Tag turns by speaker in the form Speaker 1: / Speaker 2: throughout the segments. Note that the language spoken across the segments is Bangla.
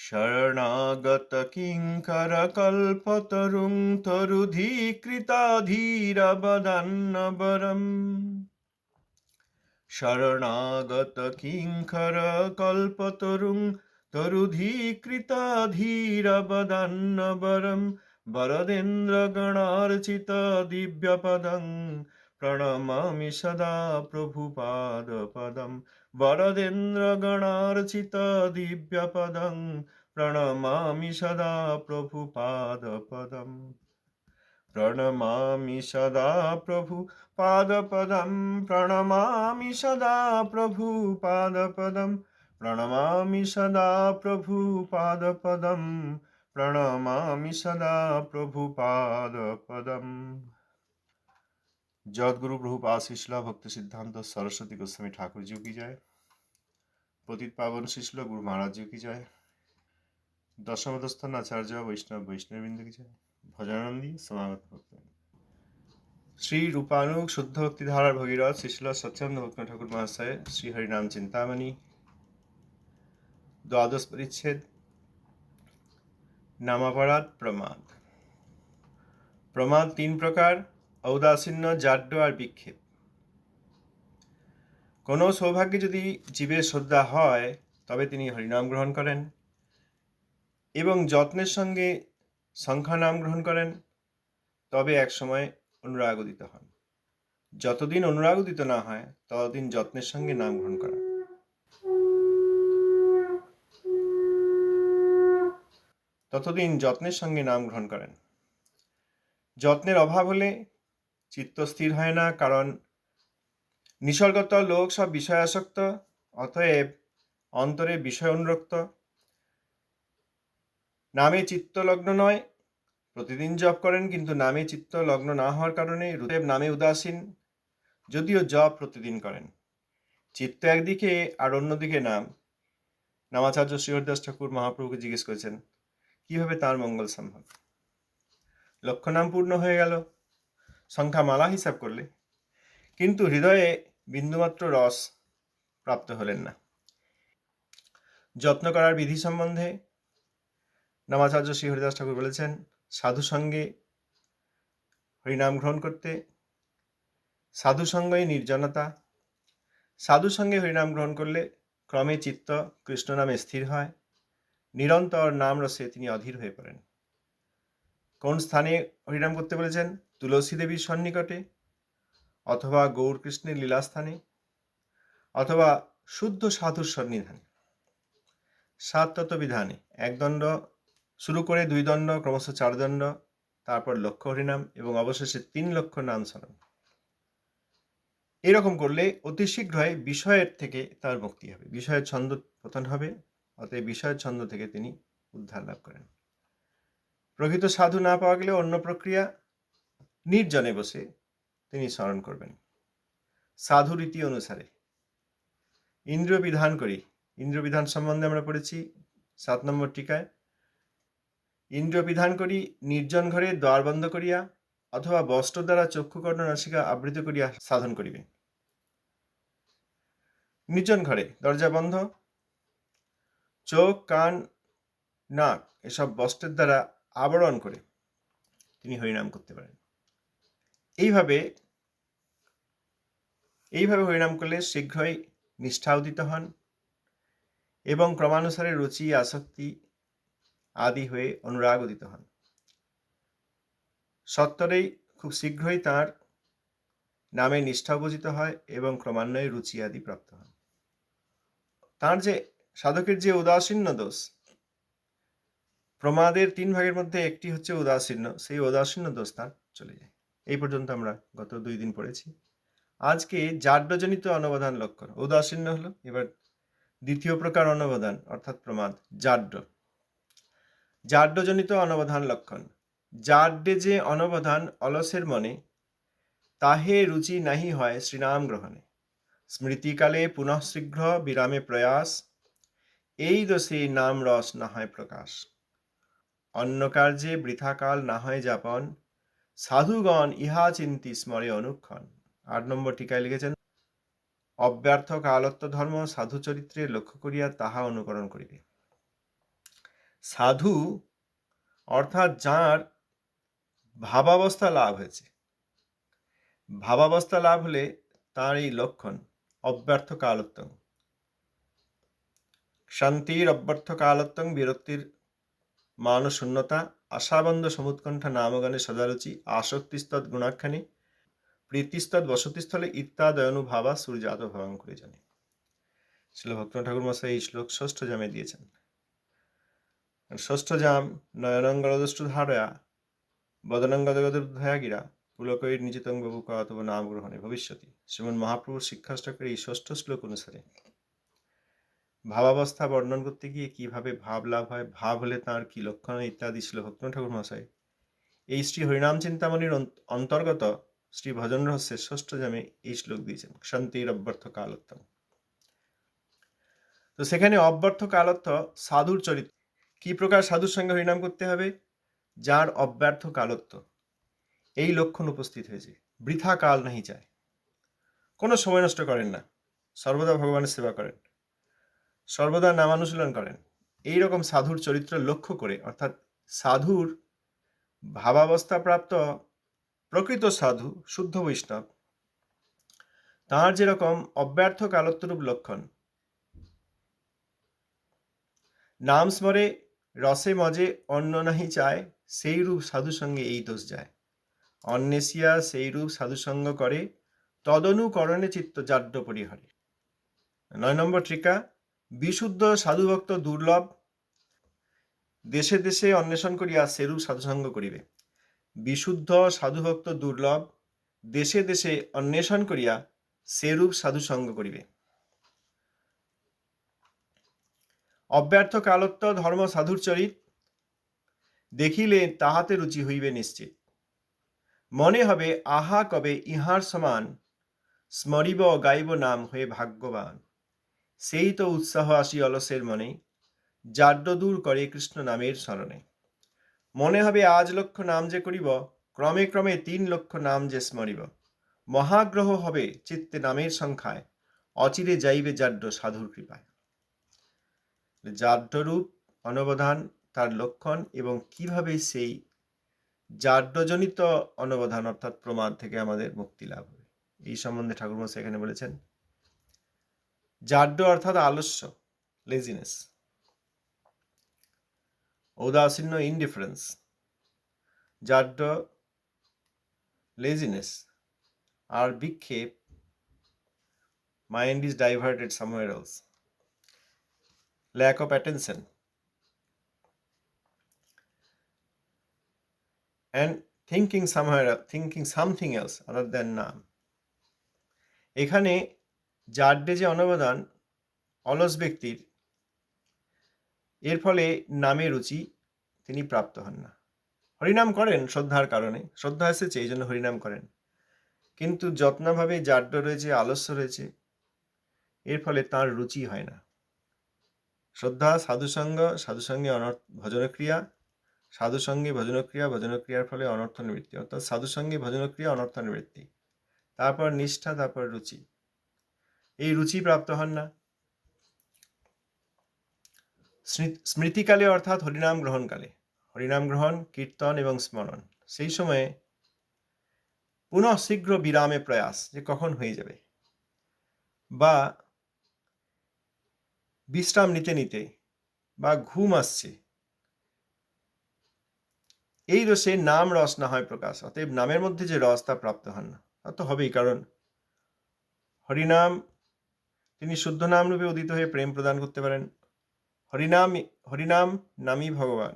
Speaker 1: শরণাগত কিঙ্কর কল্পতরুং তরুধীকৃতাধীরবদান্নবরম। শরণাগত কিঙ্কর কল্পতরুং তরুধীকৃতাধীরবদান্নবরম। বরদেন্দ্রগণার্চিত দিব্যপদং প্রণমামি সদা প্রভুপাদপদম। বরদেন্দ্রগণার্চিত দিব্যপদং প্রণমামি সদা প্রভুপাদপদম। প্রণমামি সদা প্রভুপাদপদম। প্রণমামি সদা প্রভুপাদপদম। প্রণমামি সদা প্রভুপাদপদম। প্রণমামি সদা প্রভুপাদপদম। जगद्गुरु प्रभुपाद शिष्ला भक्ति सिद्धांत सरस्वती गोस्वामी ठाकुर जी की जय। पतित पावन शिष्ला गुरु महाराज जी की जय। दशमदस्थान आचार्य वैष्णव वैष्णववृंद की जय। भजनानंदी समागत भक्त श्री रूपानुग शुद्ध भक्ति धारा भगीरथ शिष्ला सत्यानंद भक्त ठाकुर महाशय श्री हरिनाम चिंतामणि द्वादश परिच्छेद नामापराध प्रमाद। प्रमाद तीन प्रकार, औदासीन्य, जाड्य और विक्षेप। কোনো সৌভাগ্যে যদি জীবের শ্রদ্ধা হয় তবে তিনি হরিনাম গ্রহণ করেন এবং যত্নের সঙ্গে সংখ্যা নাম গ্রহণ করেন, তবে এক সময় অনুরাগ উদিত হন। যতদিন অনুরাগ উদিত না হয় ততদিন যত্নের সঙ্গে নাম গ্রহণ করা। ততদিন যত্নের সঙ্গে নাম গ্রহণ করেন। যত্নের অভাব হলে চিত্ত স্থির হয় না, কারণ নিসর্গত লোক সব বিষয়াসক্ত, অতএব অন্তরে বিষয় অনুরক্ত। নামে চিত্ত লগ্ন নয়, প্রতিদিন জপ করেন কিন্তু নামে চিত্ত লগ্ন না হওয়ার কারণে রূপদেব নামে উদাসীন, যদিও জপ প্রতিদিন করেন। চিত্ত একদিকে আর অন্যদিকে নাম। নামাচার্য শ্রী হরিদাস ঠাকুর মহাপ্রভুকে জিজ্ঞেস করেছেন কিভাবে তার মঙ্গল সম্ভব। লক্ষ নাম পূর্ণ হয়ে গেল সংখ্যা মালা হিসাব করলে, কিন্তু হৃদয়ে বিন্দুমাত্র রস প্রাপ্ত হলেন না। যত্ন করার বিধি সম্বন্ধে নামাচার্য শ্রী হরিদাস ঠাকুর বলেছেন, সাধু সঙ্গে হরিনাম গ্রহণ করতে। সাধু সঙ্গই নির্জনতা। সাধু সঙ্গে হরিনাম গ্রহণ করলে ক্রমে চিত্ত কৃষ্ণ নামে স্থির হয়। নিরন্তর নাম রসে তিনি অধীর হয়ে পড়েন। কোন স্থানে হরিনাম করতে বলেছেন? তুলসী দেবীর সন্নিকটে, অথবা গৌর কৃষ্ণের লীলাস্থানে, অথবা শুদ্ধ সাধুর সন্নিধানে। সাত তত্ত্ব বিধানে এক দণ্ড শুরু করে 2 দণ্ড, ক্রমশ 4 দণ্ড, তারপর লক্ষ হরিনাম এবং অবশেষে 3 লক্ষ নাম স্মরণ। এরকম করলে অতি শীঘ্রই বিষয়ের থেকে তার মুক্তি হবে, বিষয়ের ছন্দ পতন হবে। অতএব বিষয়ের ছন্দ থেকে তিনি উদ্ধার লাভ করেন। প্রকৃত সাধু না পাওয়া গেলে অন্য প্রক্রিয়া, নির্জনে বসে তিনি স্মরণ করবেন সাধু রীতি অনুসারে। ইন্দ্রিয় বিধান করি। ইন্দ্রিয় বিধান সম্বন্ধে আমরা পড়েছি 7 নম্বর টিকায়। ইন্দ্রিয় বিধান করি নির্জন ঘরে দ্বার বন্ধ করিয়া, অথবা বস্ত্র দ্বারা চক্ষু কর্ণ নাসিকা আবৃত করিয়া সাধন করিবে। নির্জন ঘরে দরজা বন্ধ, চোখ, কান, নাক এসব বস্ত্রের দ্বারা আবরণ করে তিনি হরিনাম করতে পারেন। এইভাবে হরিনাম করলে শীঘ্রই নিষ্ঠা উদিত হন এবং ক্রমানুসারে রুচি, আসক্তি আদি হয়ে অনুরাগ উদিত হন। সত্তরেই খুব শীঘ্রই তার নামে নিষ্ঠা উপজিত হয় এবং ক্রমান্বয়ে রুচি আদি প্রাপ্ত হন। তার যে সাধকের যে উদাসীন্য দোষ, প্রমাদের 3 ভাগের মধ্যে একটি হচ্ছে উদাসীন্য, সেই উদাসীন্য দোষ তার চলে যায়। এই পর্যন্ত আমরা গত 2 দিন পড়েছি। আজকে জাড্যজনিত অনবধান লক্ষণ। উদাসীন্য হলো, এবার দ্বিতীয় প্রকার অনবধান অর্থাৎ প্রমাদ, জাড্য। জাড্যজনিত অনবধান লক্ষণ। জাড্যে যে অনবধান অলসের মনে, তাহে রুচি নাহি হয় শ্রীনাম গ্রহণে। স্মৃতিকালে পুনঃ শীঘ্র বিরামে প্রয়াস, এই দোষে নাম রস না হয় প্রকাশ। অন্য কার্যে বৃথাকাল না হয় যাপন, সাধুগণ ইহা চিন্তি স্মরে অনুক্ষণ। 8 নম্বর টিকায় লিখেছেন, অব্যর্থ কালত্ব ধর্ম সাধু চরিত্রে লক্ষ্য করিয়া তাহা অনুকরণ করিবে। সাধু অর্থাৎ যার ভাবাবস্থা লাভ হয়েছে। ভাবাবস্থা লাভ হলে তার এই লক্ষণ অব্যর্থ কালত্বং। শান্তির অব্যর্থ কালত্বং, বিরক্তির মান শূন্যতা, আশাবন্ধ সমুৎকণ্ঠা নামগানে সদারুচি, আসক্তিস্তৎ গুণাখ্যানে, প্রীতিস্তৎ বসতিস্থলে ইত্যাদয়নুভাবা সূর্যাত ভবাং করে জানে। শিল ভক্তনাথ ঠাকুর মশাই এই শ্লোক ষষ্ঠ জামে দিয়েছেন। ষষ্ঠ জাম নয়নঙ্গলদষ্টু ধারয়া বদনঙ্গদগদুর্ধয়া গিরা পুলকৈর নিচিতং বাবু কাতব নাম গ্রহণে ভবিষ্যতি। শ্রীমন মহাপ্রভুর শিক্ষাষ্টকের এই ষষ্ঠ শ্লোক অনুসারে ভাবাবস্থা বর্ণন করতে গিয়ে কিভাবে ভাব লাভ হয়, ভাব হলে তাঁর কি লক্ষণ ইত্যাদি ছিল ভক্তনাথ ঠাকুর মহাশয় এই শ্রী হরিনাম চিন্তামণির অন্তর্গত শ্রী ভজন রহস্যের ষষ্ঠ জামে এই শ্লোক দিয়েছেন, শান্তির অব্যর্থ কালত্ব। তো সেখানে অব্যর্থ কালত্ব সাধুর চরিত্র, কি প্রকার সাধুর সঙ্গে হরিনাম করতে হবে, যার অব্যর্থ কালত্ব এই লক্ষণ উপস্থিত হয়েছে। বৃথা কাল নাহি চায়, কোনো সময় নষ্ট করেন না, সর্বদা ভগবানের সেবা করেন, সর্বদা নামানুশীলন করেন, এই রকম সাধুর চরিত্র লক্ষ্য করে, অর্থাৎ সাধুর ভাবাবস্থা প্রাপ্ত প্রকৃত সাধু শুদ্ধ বৈষ্ণব, তাঁর যেরকম অব্যর্থ কালত্বরূপ লক্ষণ, নাম স্মরে রসে মজে অন্য নাহি চায়, সেই রূপ সাধু সঙ্গে এই দোষ যায়। অন্বেষিয়া সেই রূপ সাধুসঙ্গ করে, তদনুকরণে চিত্ত জাড্য পরিহরে। 9 নম্বর ট্রিকা, বিশুদ্ধ সাধুভক্ত দুর্লভ, দেশে দেশে অন্বেষণ করিয়া সেরূপ সাধুসঙ্গ করিবে। বিশুদ্ধ সাধুভক্ত দুর্লভ, দেশে দেশে অন্বেষণ করিয়া সেরূপ সাধুসঙ্গ করিবে। অব্যর্থ কালত্ব ধর্ম সাধুর চরিত, দেখিলে তাহাতে রুচি হইবে নিশ্চিত। মনে হবে আহা কবে ইহার সমান, স্মরিব গাইব নাম হয়ে ভাগ্যবান। সেই তো উৎসাহ আসি অলসের মনে, জাড্য দূর করে কৃষ্ণ নামের স্মরণে। মনে হবে আজ লক্ষ নাম যে করিব, ক্রমে ক্রমে 3 লক্ষ নাম যে স্মরিব। মহাগ্রহ হবে চিত্তে নামের সংখ্যায়, অচিরে যাইবে জাড্য সাধুর কৃপায়। জাড্যরূপ অনবধান তার লক্ষণ, এবং কিভাবে সেই জাড্যজনিত অনবধান অর্থাৎ প্রমাদ থেকে আমাদের মুক্তি লাভ হবে, এই সম্বন্ধে ঠাকুরমশাই এখানে বলেছেন। জাড্য অর্থাৎ আলস্য, লেজিনেস, ঔদাসীন্য, ইনডিফারেন্স। জাড্য, লেজিনেস আর বিক্ষেপ, mind is diverted somewhere else, lack of attention, and thinking something else other than নাম। এখানে জাড্যে যে অনবদান অলস ব্যক্তির, এর ফলে নামে রুচি তিনি প্রাপ্ত হন না। হরিনাম করেন শ্রদ্ধার কারণে, শ্রদ্ধা এসেছে এই জন্য হরিনাম করেন, কিন্তু যত্নভাবে জাড্য রয়েছে, আলস্য রয়েছে, এর ফলে তার রুচি হয় না। শ্রদ্ধা, সাধুসঙ্গ, সাধুসঙ্গে ভজনক্রিয়া, সাধুসঙ্গে ভজনক্রিয়া, ভজনক্রিয়ার ফলে অনর্থ নিবৃত্তি, অর্থাৎ সাধুসঙ্গে ভজনক্রিয়া, অনর্থ নিবৃত্তি, তারপর নিষ্ঠা, তারপর রুচি। এই রুচি প্রাপ্ত হন না। স্মৃতিকালে অর্থাৎ হরিনাম গ্রহণকালে, হরিনাম গ্রহণ, কীর্তন এবং স্মরণ, সেই সময়ে পুনঃ শীঘ্র বিরামে প্রয়াস, যে কখন হয়ে যাবে, বা বিশ্রাম নিতে নিতে, বা ঘুম আসছে, এই রসে নাম রস না হয় প্রকাশ। অতএব নামের মধ্যে যে রস তা প্রাপ্ত হন না। তা তো হবেই, কারণ হরিনাম তিনি শুদ্ধ নাম রূপে উদিত হয়ে প্রেম প্রদান করতে পারেন। হরিনাম নামই ভগবান।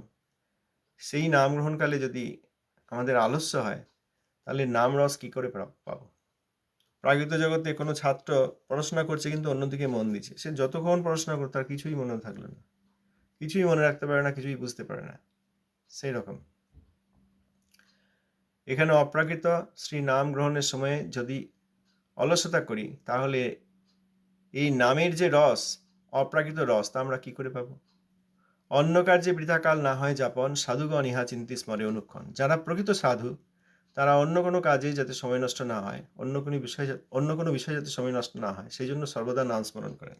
Speaker 1: সেই নাম গ্রহণকালে যদি আমাদের আলস্য হয়, তাহলে নাম রস কি করে পাবো? প্রাকৃত জগতে কোনো ছাত্র পড়াশোনা করছে কিন্তু অন্যদিকে মন দিচ্ছে, সে যতক্ষণ পড়াশোনা করে তার কিছুই মনে থাকলো না, কিছুই মনে রাখতে পারে না, কিছুই বুঝতে পারে না। সেই রকম এখানে অপ্রাকৃত শ্রী নাম গ্রহণের সময় যদি অলসতা করি, তাহলে এই নামের যে রস, অপ্রাকৃত রস, তা আমরা কি করে পাবো? অন্য কার্যে বৃথাকাল না হয় যাপন, সাধুগণ ইহা চিন্তি স্মরে অনুক্ষণ। যারা প্রকৃত সাধু, তারা অন্য কোনো কাজে যাতে সময় নষ্ট না হয়, অন্য কোনো বিষয় যাতে সময় নষ্ট না হয়, সেই জন্য সর্বদা নাম স্মরণ করেন।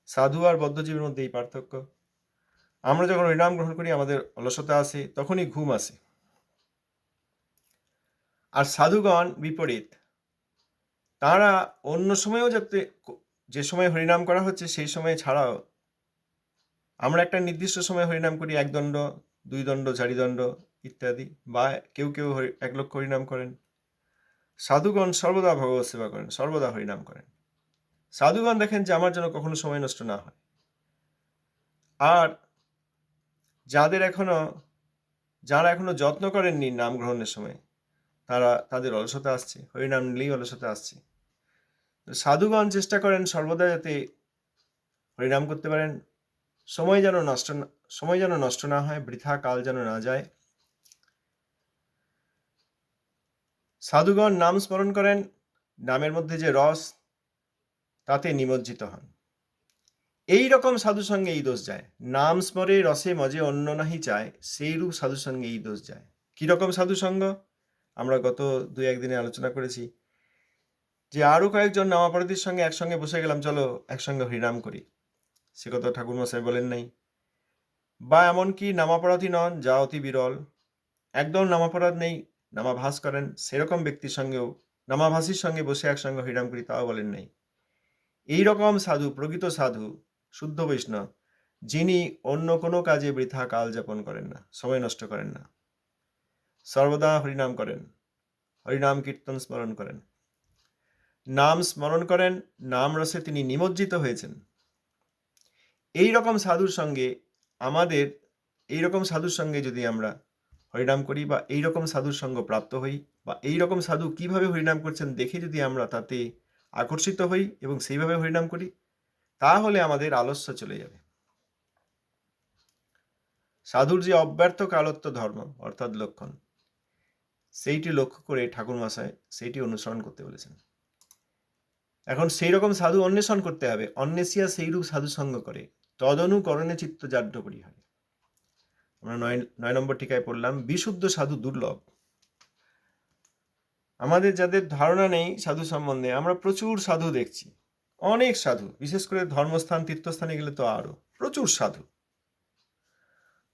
Speaker 1: সাধু আর বদ্ধজীবীর মধ্যে এই পার্থক্য। আমরা যখন হরিনাম গ্রহণ করি আমাদের অলসতা আসে, তখনই ঘুম আসে। আর সাধুগণ বিপরীত, তারা অন্য সময়েও যাতে, যে সময় হরিনাম করা হচ্ছে সেই সময় ছাড়াও, আমরা একটা নির্দিষ্ট সময় হরিনাম করি, 1 দণ্ড 2 দণ্ড 4 দণ্ড ইত্যাদি, বা কেউ কেউ 1 লক্ষ হরিনাম করেন। সাধুগণ সর্বদা ভগবত সেবা করেন, সর্বদা হরিনাম করেন। সাধুগণ দেখেন যে আমার যেন কখনো সময় নষ্ট না হয়। আর যারা এখনো যত্ন করেননি নাম গ্রহণের সময়, তাদের অলসতা আসছে, হরিনাম নিলেই অলসতা আসছে। সাধুগণ চেষ্টা করেন সর্বদা যাতে হরিনাম করতে পারেন, সময় যেন নষ্ট না হয়, বৃথা কাল যেন না যায়। সাধুগণ নাম স্মরণ করেন, নামের মধ্যে যে রস তাতে নিমজ্জিত হন। এই রকম সাধু সঙ্গে এই দোষ যায়। নাম স্মরে রসে মজে অন্য নাহি চায়, সেই রূপ সাধু সঙ্গে এই দোষ যায়। কিরকম সাধু সঙ্গ? আমরা গত 2-1 দিনে আলোচনা করেছি যে আরো কয়েকজন নামাপরাধীর সঙ্গে একসঙ্গে বসে গেলাম, চলো একসঙ্গে হরিনাম করি, সে কথা ঠাকুরমশাই বলেন নাই। বা এমনকি নামাপরাধী নন, যা অতি বিরল, একদম নামাপরাধ নেই, নামাভাস করেন, সেরকম ব্যক্তির সঙ্গেও, নামাভাসীর সঙ্গে বসে একসঙ্গে হরিনাম করি, তাও বলেন নাই। এইরকম সাধু, প্রকৃত সাধু, শুদ্ধ বৈষ্ণব, যিনি অন্য কোনো কাজে বৃথা কাল যাপন করেন না, সময় নষ্ট করেন না, সর্বদা হরিনাম করেন, হরিনাম কীর্তন স্মরণ করেন, নাম স্মরণ করেন, নাম রসে তিনি নিমজ্জিত হয়েছেন। এই রকম সাধুর সঙ্গে যদি আমরা হরিনাম করি, বা এই রকম সাধুর সঙ্গ প্রাপ্ত হই, বা এই রকম সাধু কিভাবে হরিনাম করছেন দেখে যদি আমরা তাতে আকর্ষিত হই এবং সেইভাবে হরিনাম করি, তাহলে আমাদের আলস্য চলে যাবে। সাধুর যে অব্যর্থ কালত্ব ধর্ম অর্থাৎ লক্ষণ, সেইটি লক্ষ্য করে ঠাকুরমশাই সেইটি অনুসরণ করতে বলেছেন। এখন সেই রকম সাধু অন্বেষণ করতে হবে। অন্বেষিয়া সেইরূপ সাধু সঙ্গ করে, তদনুকরণে চিত্ত জাড্য পরিহারে। আমরা 9 নম্বর টিকায় পড়লাম, বিশুদ্ধ সাধু দুর্লভ। আমাদের যাদের ধারণা নেই সাধু সম্বন্ধে, আমরা প্রচুর সাধু দেখছি, অনেক সাধু, বিশেষ করে ধর্মস্থান তীর্থস্থানে গেলে তো আরো প্রচুর সাধু।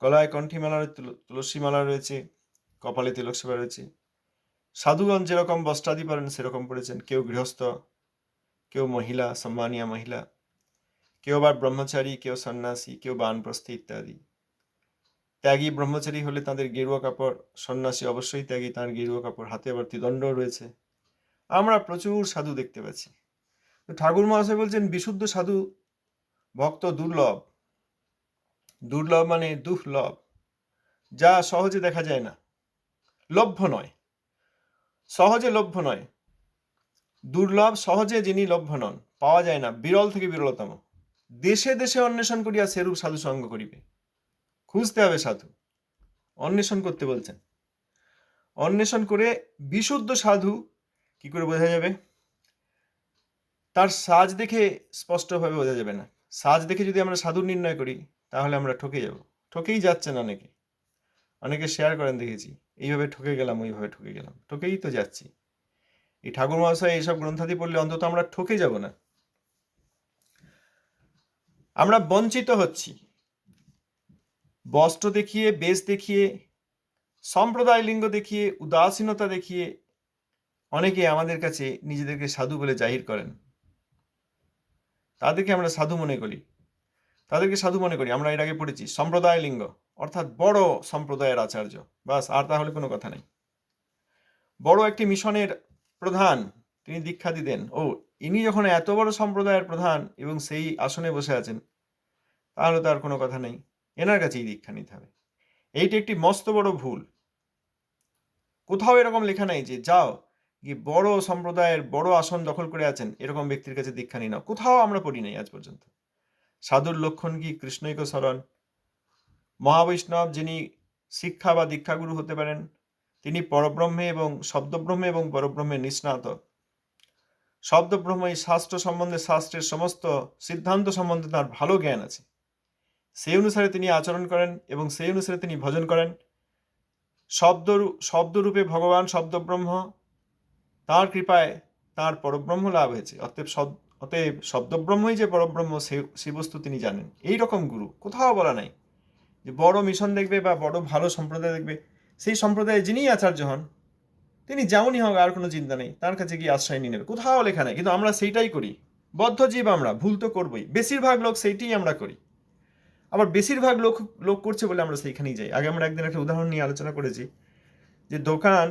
Speaker 1: গলায় কণ্ঠীমালা, তুলসী মালা রয়েছে, কপালে তিলক সেবা রয়েছে। সাধুগণ যেরকম বস্ত্রাদি পরেন সেরকম পড়েছেন, কেউ গৃহস্থ, কেউ মহিলা, সম্মানীয় মহিলা, কেউ আবার ব্রহ্মচারী, কেউ সন্ন্যাসী, কেউ বানপ্রস্থী ইত্যাদি। ত্যাগী ব্রহ্মচারী হলে তাদের গেরুয়া কাপড়, সন্ন্যাসী অবশ্যই ত্যাগী, তার গেরুয়া কাপড়, হাতে আবার ত্রিদণ্ড রয়েছে। আমরা প্রচুর সাধু দেখতে পাচ্ছি। ঠাকুর মহাশয় বলছেন বিশুদ্ধ সাধু ভক্ত দুর্লভ। দুর্লভ মানে দুর্লভ, যা সহজে দেখা যায় না, লভ্য নয়, সহজে লভ্য নয়। দুর্লভ, সহজে যিনি লভ্য নন, পাওয়া যায় না, বিরল থেকে বিরলতম। দেশে দেশে অন্বেষণ করিয়া সেরূপ সাধু সঙ্গ করিবে। খুঁজতে হবে সাধু, অন্বেষণ করতে বলছেন। অন্বেষণ করে বিশুদ্ধ সাধু কি করে বোঝা যাবে? তার সাজ দেখে স্পষ্টভাবে বোঝা যাবে না। সাজ দেখে যদি আমরা সাধু নির্ণয় করি তাহলে আমরা ঠকে যাব। ঠকেই যাচ্ছেন অনেকে শেয়ার করেন, দেখেছি, এইভাবে ঠকে গেলাম, ওইভাবে ঠকে গেলাম, ঠকেই তো যাচ্ছি। এই ঠাকুর মহাশয় এইসব গ্রন্থাদি পড়লে অন্তত আমরা ঠকে যাব না। আমরা বঞ্চিত হচ্ছি, বস্ত্র দেখিয়ে, বেশ দেখিয়ে, সম্প্রদায় লিঙ্গ দেখিয়ে, উদাসীনতা দেখিয়ে অনেকে আমাদের কাছে নিজেদেরকে সাধু বলে জাহির করেন। তাদেরকে আমরা সাধু মনে করি, আমরা এর আগে পড়েছি সম্প্রদায় লিঙ্গ অর্থাৎ বড় সম্প্রদায়ের আচার্য, বাস, আর তাহলে কোনো কথা নেই। বড় একটি মিশনের প্রধান, তিনি দীক্ষা দিতেন, ইনি যখন এত বড় সম্প্রদায়ের প্রধান এবং সেই আসনে বসে আছেন, তাহলে তো আর কোনো কথা নেই, এনার কাছেই দীক্ষা নিতে হবে। এইটি একটি মস্ত বড় ভুল। কোথাও এরকম লেখা নাই যে যাও গিয়ে বড় সম্প্রদায়ের বড় আসন দখল করে আছেন এরকম ব্যক্তির কাছে দীক্ষা নিয়ে নাও, কোথাও আমরা পড়ি নাই আজ পর্যন্ত। সাধুর লক্ষণ কি? কৃষ্ণৈক শরণ। মহাবৈষ্ণব যিনি শিক্ষা বা দীক্ষাগুরু হতে পারেন, তিনি পরব্রহ্মে এবং শব্দব্রহ্মে এবং পরব্রহ্মে নিষ্ণাত। শব্দব্রহ্ম এই শাস্ত্র সম্বন্ধে, শাস্ত্রের সমস্ত সিদ্ধান্ত সম্বন্ধে তার ভালো জ্ঞান আছে, সেই অনুসারে তিনি আচরণ করেন এবং সেই অনুসারে তিনি ভজন করেন। শব্দরূপে ভগবান শব্দব্রহ্ম, তার কৃপায় তার পরব্রহ্ম লাভ হয়েছে। অতএব শব্দব্রহ্মই যে পরব্রহ্ম সে বস্তু তিনি জানেন। এই রকম গুরু কোথাও বলা নাই যে বড় মিশন দেখবে বা বড় ভালো সম্প্রদায় দেখবে, সেই সম্প্রদায়ে যিনিই আচার্য হন, তিনি যেমনই হোক আর কোনো চিন্তা নেই, তার কাছে গিয়ে আশ্রয় নিয়ে নেবে, কোথাও লেখা নেই। কিন্তু আমরা সেইটাই করি, বদ্ধজীব আমরা, ভুল তো করবোই, বেশিরভাগ লোক সেইটাই আমরা করি। আবার বেশিরভাগ লোক করছে বলে আমরা সেইখানেই যাই। আগে আমরা একদিন একটা উদাহরণ নিয়ে আলোচনা করেছি, যে দোকান,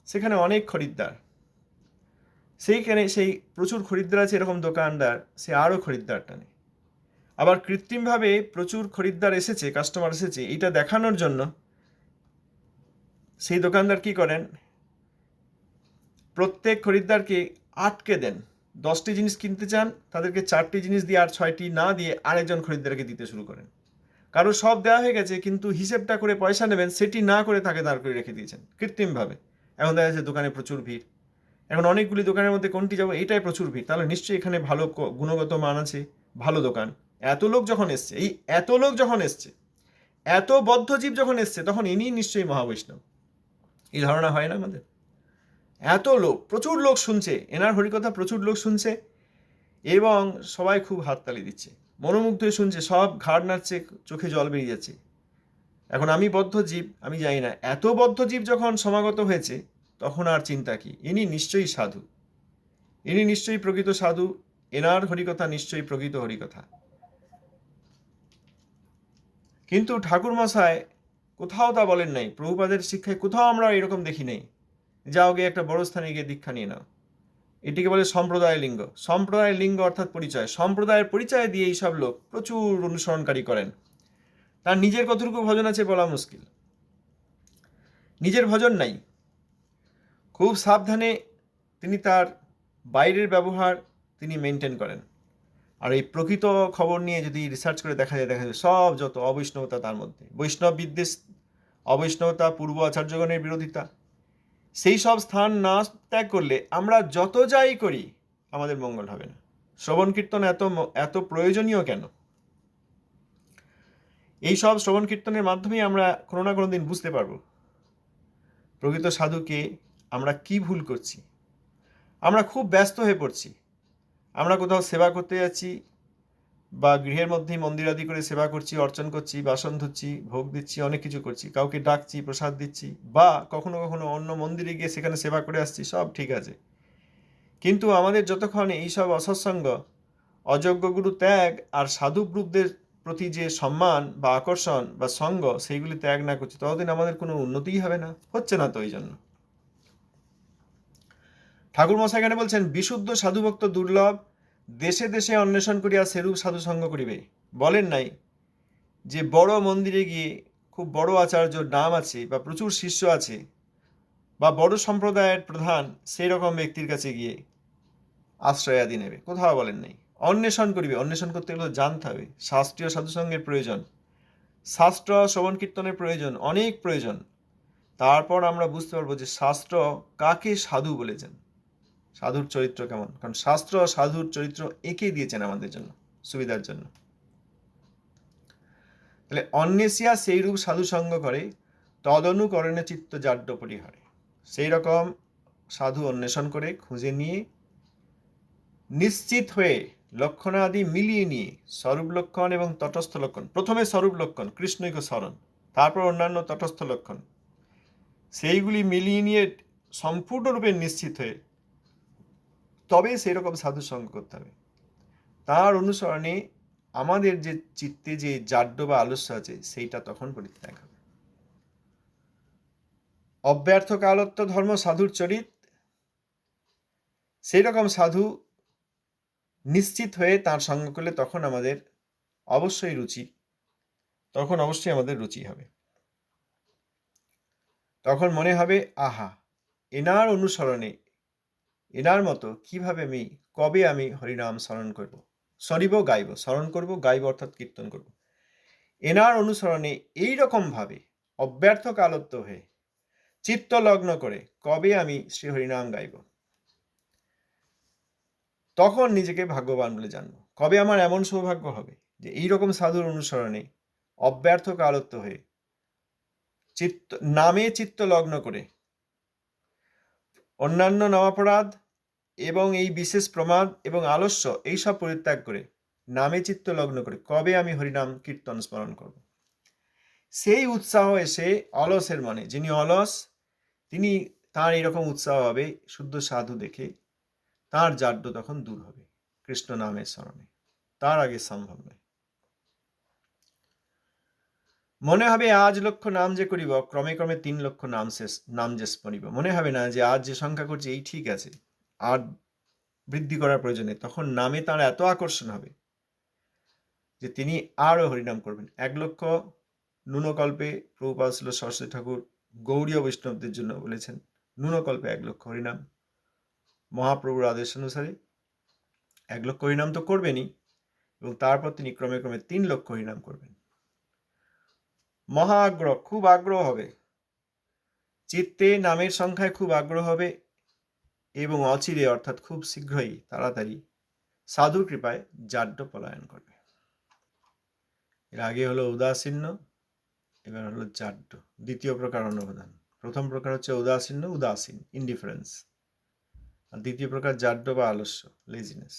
Speaker 1: সেখানে অনেক খরিদ্দার, সেইখানে সেই প্রচুর খরিদ্দার আছে, এরকম দোকানদার সে আরও খরিদ্দার টানে। আবার কৃত্রিমভাবে প্রচুর খরিদ্দার এসেছে, কাস্টমার এসেছে, এটা দেখানোর জন্য সেই দোকানদার কি করেন, প্রত্যেক খরিদ্দারকে আটকে দেন। 10টি জিনিস কিনতে চান, তাদেরকে 4টি জিনিস দিয়ে আর 6টি না দিয়ে আরেকজন খরিদ্দারকে দিতে শুরু করেন। কারো সব দেওয়া হয়ে গেছে, কিন্তু হিসেবটা করে পয়সা নেবেন সেটি না করে তাকে দাঁড় করে রেখে দিয়েছেন কৃত্রিমভাবে। এখন দেখা যাচ্ছে দোকানে প্রচুর ভিড়, এখন অনেকগুলি দোকানের মধ্যে কোনটি যাবো, এটাই প্রচুর ভিড়, তাহলে নিশ্চয়ই এখানে ভালো গুণগত মান আছে, ভালো দোকান। এত লোক যখন এসছে, এত বদ্ধজীব যখন এসছে, তখন ইনি নিশ্চয়ই মহাবৈষ্ণব। এই ধারণা হয় না আমাদের? এত লোক, প্রচুর লোক শুনছে, এনার হরিকথা প্রচুর লোক শুনছে, এবং সবাই খুব হাততালি দিচ্ছে, মনোমুগ্ধ হয়ে শুনছে, সব ঘাড় নাড়ছে, চোখে জল বেরিয়ে যাচ্ছে। এখন আমি বদ্ধজীব, আমি জানি না, এত বদ্ধজীব যখন সমাগত হয়েছে, তখন আর চিন্তা কি? ইনি নিশ্চয়ই সাধু, ইনি নিশ্চয়ই প্রকৃত সাধু, এনার হরিকথা নিশ্চয়ই প্রকৃত হরিকথা। কিন্তু ঠাকুর মশাই কোথাও তা বলেন নাই, প্রভুপাদের শিক্ষায় কোথাও আমরা এরকম দেখি নেই, যাও গিয়ে একটা বড় স্থানে গিয়ে দীক্ষা নিয়ে নাও। এটিকে বলে সম্প্রদায় লিঙ্গ। সম্প্রদায় লিঙ্গ অর্থাৎ পরিচয়, সম্প্রদায়ের পরিচয় দিয়ে এইসব লোক প্রচুর অনুসরণকারী করেন। তার নিজের কতটুকু ভজন আছে বলা মুশকিল, নিজের ভজন নাই। খুব সাবধানে তিনি তার বাইরের ব্যবহার তিনি মেনটেন করেন। আর এই প্রকৃত খবর নিয়ে যদি রিসার্চ করে দেখা যায় সব যত অবৈষ্ণবতা, তার মধ্যে বৈষ্ণব বিদ্বেষ, অবৈষ্ণবতা, পূর্ব আচার্যগণের বিরোধিতা, সেই সব স্থান না ত্যাগ করলে আমরা যত যাই করি আমাদের মঙ্গল হবে না। শ্রবণ কীর্তন এত প্রয়োজনীয় কেন? এই সব শ্রবণ কীর্তনের মাধ্যমেই আমরা কোনো না কোনো দিন বুঝতে পারবো প্রকৃত সাধুকে, আমরা কি ভুল করছি। আমরা খুব ব্যস্ত হয়ে পড়ছি, আমরা কোথাও সেবা করতে যাচ্ছি, বা গৃহের মধ্যেই মন্দিরাদি করে সেবা করছি, অর্চন করছি, বাসন ধুচ্ছি, ভোগ দিচ্ছি, অনেক কিছু করছি, কাউকে ডাকছি, প্রসাদ দিচ্ছি, বা কখনো কখনো অন্য মন্দিরে গিয়ে সেখানে সেবা করে আসছি, সব ঠিক আছে। কিন্তু আমাদের যতক্ষণ এইসব অসৎসঙ্গ, অযোগ্য গুরু ত্যাগ আর সাধুব্রুবদের প্রতি যে সম্মান বা আকর্ষণ বা সঙ্গ, সেইগুলি ত্যাগ না করছি, ততদিন আমাদের কোনো উন্নতিই হবে না, হচ্ছে না তো। এই জন্য ঠাকুর মশাই এখানে বলছেন, বিশুদ্ধ সাধুভক্ত দুর্লভ, দেশে দেশে অন্বেষণ করিয়া সেরূপ সাধু সঙ্গ করিবে। বলেন নাই যে বড় মন্দিরে গিয়ে খুব বড় আচার্যর নাম আছে বা প্রচুর শিষ্য আছে বা বড় সম্প্রদায়ের প্রধান, সেই রকম ব্যক্তির কাছে গিয়ে আশ্রয় আদি নেবে, কোথাও বলেন নাই। অন্বেষণ করিবে, অন্বেষণ করতে গেলে জানতে হবে, শাস্ত্রীয় সাধুসঙ্গের প্রয়োজন, শাস্ত্র শ্রবণ কীর্তনের প্রয়োজন, অনেক প্রয়োজন। তারপর আমরা বুঝতে পারবো যে শাস্ত্র কাকে সাধু বলেছেন, সাধুর চরিত্র কেমন। কারণ শাস্ত্র সাধুর চরিত্র এঁকে দিয়েছেন আমাদের জন্য, সুবিধার জন্য। তাহলে অন্বেষিয়া সেই রূপ সাধু সঙ্গ করে, তদনুকরণে চিত্ত জাড্য পরিহারে। সেই রকম সাধু অন্বেষণ করে, খুঁজে নিয়ে, নিশ্চিত হয়ে, লক্ষণাদি মিলিয়ে নিয়ে, স্বরূপ লক্ষণ এবং তটস্থ লক্ষণ, প্রথমে স্বরূপ লক্ষণ কৃষ্ণৈক স্মরণ, তারপর অন্যান্য তটস্থ লক্ষণ, সেইগুলি মিলিয়ে নিয়ে সম্পূর্ণরূপে নিশ্চিত হয়ে তবে সেই রকম সাধু সঙ্গ করতে হবে। তার অনুসরণে আমাদের যে চিত্তে যে জাড্য বা আলস্য আছে, সেইটা তখন পরিত্যাগ হবে। অব্যর্থ কালত্ব ধর্ম সাধুর চরিত, সেই রকম সাধু নিশ্চিত হয়ে তার সঙ্গ করলে তখন আমাদের অবশ্যই রুচি, তখন অবশ্যই আমাদের রুচি হবে। তখন মনে হবে, আহা, এনার অনুসরণে, এনার মতো কিভাবে আমি, কবে আমি হরিনাম স্মরণ করব, স্মরিব গাইব, স্মরণ করব, গাইব অর্থাৎ কীর্তন করব। এনার অনুসরণে এইরকমভাবে অব্যর্থ কালত্ব হয়ে, চিত্তলগ্ন করে কবে আমি শ্রী হরিনাম গাইব, তখন নিজেকে ভাগ্যবান বলে জানবো। কবে আমার এমন সৌভাগ্য হবে যে এইরকম সাধুর অনুসরণে অব্যর্থ কালত্ব হয়ে, নামে চিত্ত লগ্ন করে, অন্যান্য নামাপরাধ এবং এই বিশেষ প্রমাদ এবং আলস্য এইসব পরিত্যাগ করে, নামে চিত্ত লগ্ন করে কবে আমি হরিনাম কীর্তন স্মরণ করব। সেই উৎসাহ এসে অলসের মনে, যিনি অলস তিনি, তার এরকম উৎসাহ হবে শুদ্ধ সাধু দেখে, তার জাড্য তখন দূর হবে কৃষ্ণ নামের স্মরণে, তার আগে সম্ভব নয়। মনে হবে আজ লক্ষ নাম যে করিব, ক্রমে ক্রমে 3 লক্ষ নাম যে স্মরিব। মনে হবে না যে আজ যে সংখ্যা করছি এই ঠিক আছে, আর বৃদ্ধি করার প্রয়োজনে, তখন নামে তার এত আকর্ষণ হবে যে তিনি আরো হরিনাম করবেন। 1 লক্ষ ন্যূনকল্পে প্রভুপাদ ছিল সরস্বতী ঠাকুর গৌড়ীয় বৈষ্ণবদের জন্য বলেছেন, ন্যূনকল্পে 1 লক্ষ হরিনাম। মহাপ্রভুর আদেশ অনুসারে 1 লক্ষ হরিনাম তো করবেনই, এবং তারপর তিনি ক্রমে ক্রমে 3 লক্ষ হরিনাম করবেন। মহা আগ্রহ, খুব আগ্রহ হবে চিত্তে, নামের সংখ্যায় খুব আগ্রহ হবে, এবং অচিরে অর্থাৎ খুব শীঘ্রই, তাড়াতাড়ি সাধুর কৃপায় জাড্য পলায়ন করবে। এর আগে হলো উদাসীন্য, এবার হলো জাড্য, দ্বিতীয় প্রকার অনুবাদ। প্রথম প্রকার হচ্ছে উদাসীন্য, উদাসীন, ইনডিফারেন্স, আর দ্বিতীয় প্রকার জাড্য বা আলস্য, লেজিনেস।